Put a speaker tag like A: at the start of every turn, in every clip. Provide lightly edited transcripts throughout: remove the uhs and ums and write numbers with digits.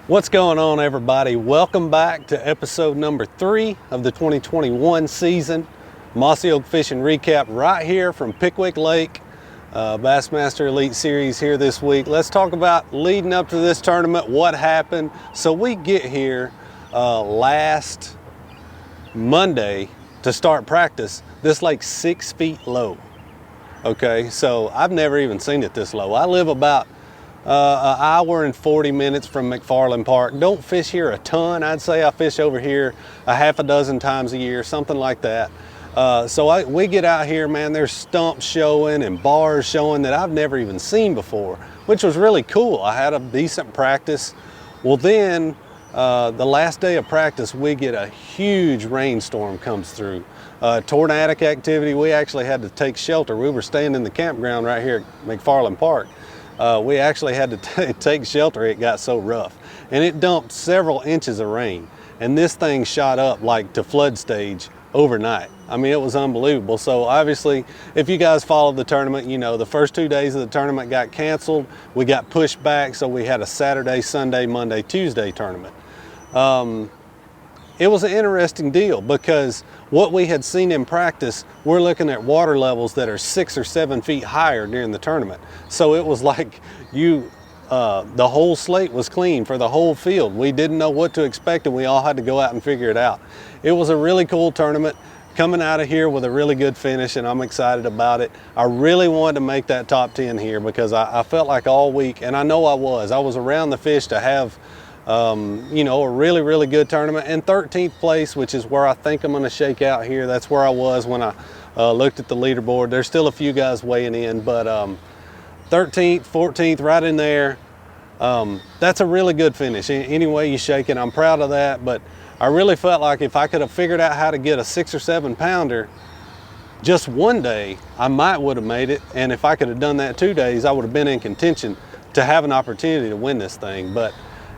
A: What's going on, everybody? Welcome back to episode number 3 of the 2021 season. Mossy Oak Fishing Recap right here from Pickwick Lake. Bassmaster Elite Series here this week. Let's talk about leading up to this tournament, what happened. So we get here last Monday to start practice. This lake's 6 feet low. Okay, so I've never even seen it this low. I live about an hour and 40 minutes from McFarland Park. Don't fish here a ton. I'd say I fish over here a half a dozen times a year, something like that. We get out here, man, there's stumps showing and bars showing that I've never even seen before, which was really cool. I had a decent practice. Well, then the last day of practice, we get a huge rainstorm comes through. Tornadic activity. We actually had to take shelter. We were staying in the campground right here at McFarland Park. We actually had to take shelter. It got so rough, and it dumped several inches of rain, and this thing shot up like to flood stage overnight. I mean, it was unbelievable. So obviously, if you guys followed the tournament, you know the first 2 days of the tournament got canceled. We got pushed back, so we had a Saturday, Sunday, Monday, Tuesday tournament. It was an interesting deal because what we had seen in practice, we're looking at water levels that are 6 or 7 feet higher during the tournament. So it was like the whole slate was clean for the whole field. We didn't know what to expect, and we all had to go out and figure it out. It was a really cool tournament, coming out of here with a really good finish, and I'm excited about it. I really wanted to make that top 10 here because I felt like all week, and I know I was around the fish to have you know, a really, really good tournament. And 13th place, which is where I think I'm going to shake out here. That's where I was when I looked at the leaderboard. There's still a few guys weighing in, but 13th, 14th, right in there. That's a really good finish. Any way you shake it, I'm proud of that. But I really felt like if I could have figured out how to get a 6 or 7 pounder just one day, I might would have made it. And if I could have done that 2 days, I would have been in contention to have an opportunity to win this thing. But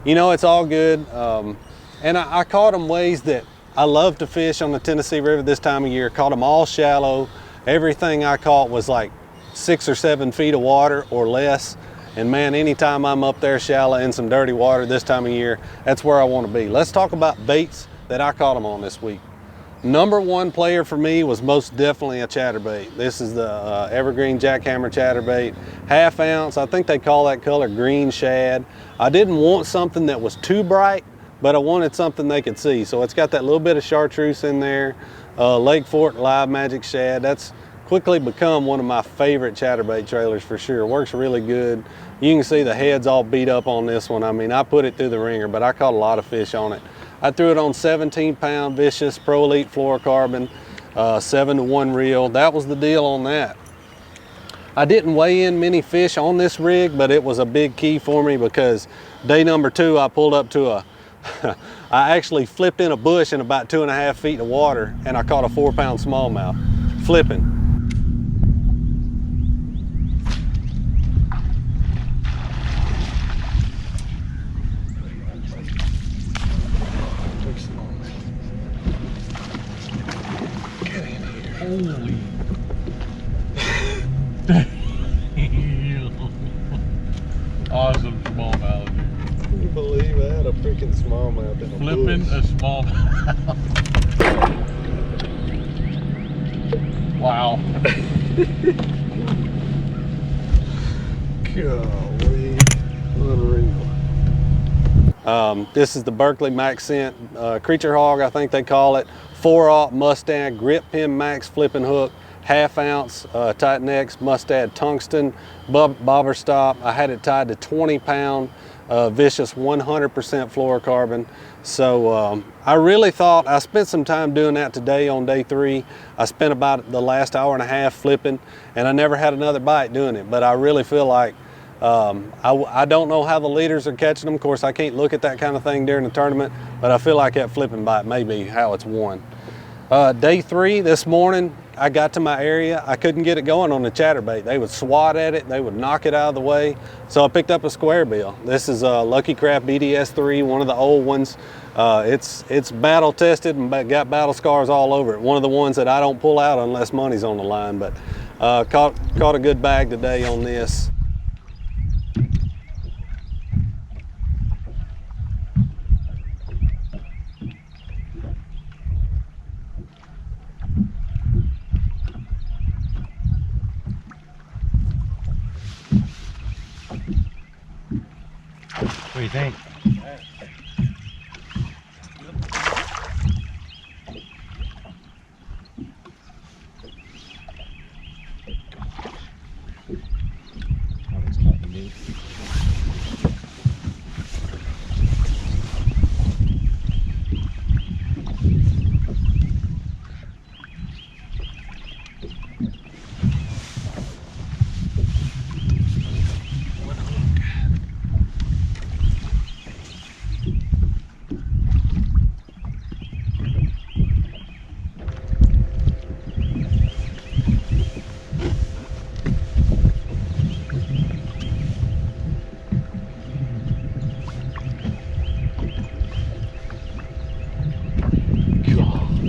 A: you know, it's all good. And I caught them ways that I love to fish on the Tennessee River this time of year. Caught them all shallow. Everything I caught was like 6 or 7 feet of water or less. And man, anytime I'm up there shallow in some dirty water this time of year, that's where I want to be. Let's talk about baits that I caught them on this week. Number one player for me was most definitely a chatterbait. This is the Evergreen Jackhammer chatterbait, 1/2 ounce. I think they call that color green shad. I didn't want something that was too bright, but I wanted something they could see. So it's got that little bit of chartreuse in there. Lake Fork Live Magic Shad. That's quickly become one of my favorite chatterbait trailers for sure. Works really good. You can see the head's all beat up on this one. I mean, I put it through the ringer, but I caught a lot of fish on it. I threw it on 17-pound Vicious Pro Elite fluorocarbon, 7-to-1 reel. That was the deal on that. I didn't weigh in many fish on this rig, but it was a big key for me because day number 2, I pulled up to I actually flipped in a bush in about 2.5 feet of water, and I caught a 4-pound smallmouth, flipping.
B: Holy awesome smallmouth, dude.
A: Can you believe I had a freaking smallmouth in a
B: Flipping
A: bush?
B: a smallmouth. Wow.
A: Golly, unreal. This is the Berkeley Max Scent Creature Hog, I think they call it. 4/0 Mustad grip pin max flipping hook, 1/2 ounce Titan X Mustad tungsten bobber stop. I had it tied to 20-pound Vicious 100% fluorocarbon. So I really thought, I spent some time doing that today on day 3. I spent about the last hour and a half flipping, and I never had another bite doing it. But I really feel like I don't know how the leaders are catching them. Of course, I can't look at that kind of thing during the tournament, but I feel like that flipping bite may be how it's won. Day 3 this morning, I got to my area. I couldn't get it going on the chatterbait. They would swat at it, they would knock it out of the way. So I picked up a square bill. This is a Lucky Craft BDS3, one of the old ones. It's battle tested and got battle scars all over it. One of the ones that I don't pull out unless money's on the line, but caught a good bag today on this.
C: do you think? Oh, it's cutting deep.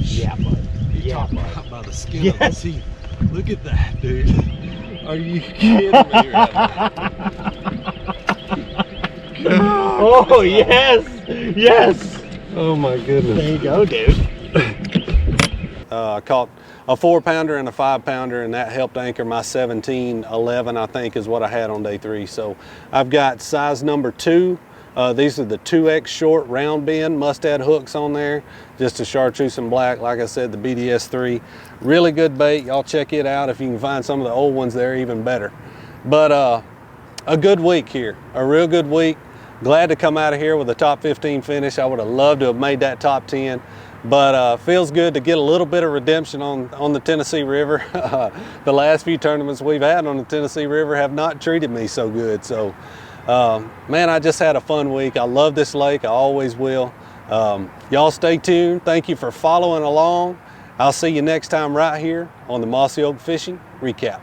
C: Yeah, bud. Yeah, bud.
A: By the skin
C: Yes.
A: of his teeth. Look at that, dude. Are you kidding me right now?
C: Oh, yes! Yes!
A: Oh my goodness.
C: There you go, dude.
A: I caught a 4-pounder and a 5-pounder, and that helped anchor my 17-11, I think, is what I had on day 3. So I've got size number 2. These are the 2X short round bend mustad hooks on there, just a chartreuse and black. Like I said, the BDS3, really good bait. Y'all check it out. If you can find some of the old ones, they're even better. But a good week here, a real good week. Glad to come out of here with a top 15 finish. I would have loved to have made that top 10, but feels good to get a little bit of redemption on the Tennessee River. The last few tournaments we've had on the Tennessee River have not treated me so good. So man, I just had a fun week. I love this lake, I always will. Y'all stay tuned. Thank you for following along. I'll see you next time right here on the Mossy Oak Fishing Recap.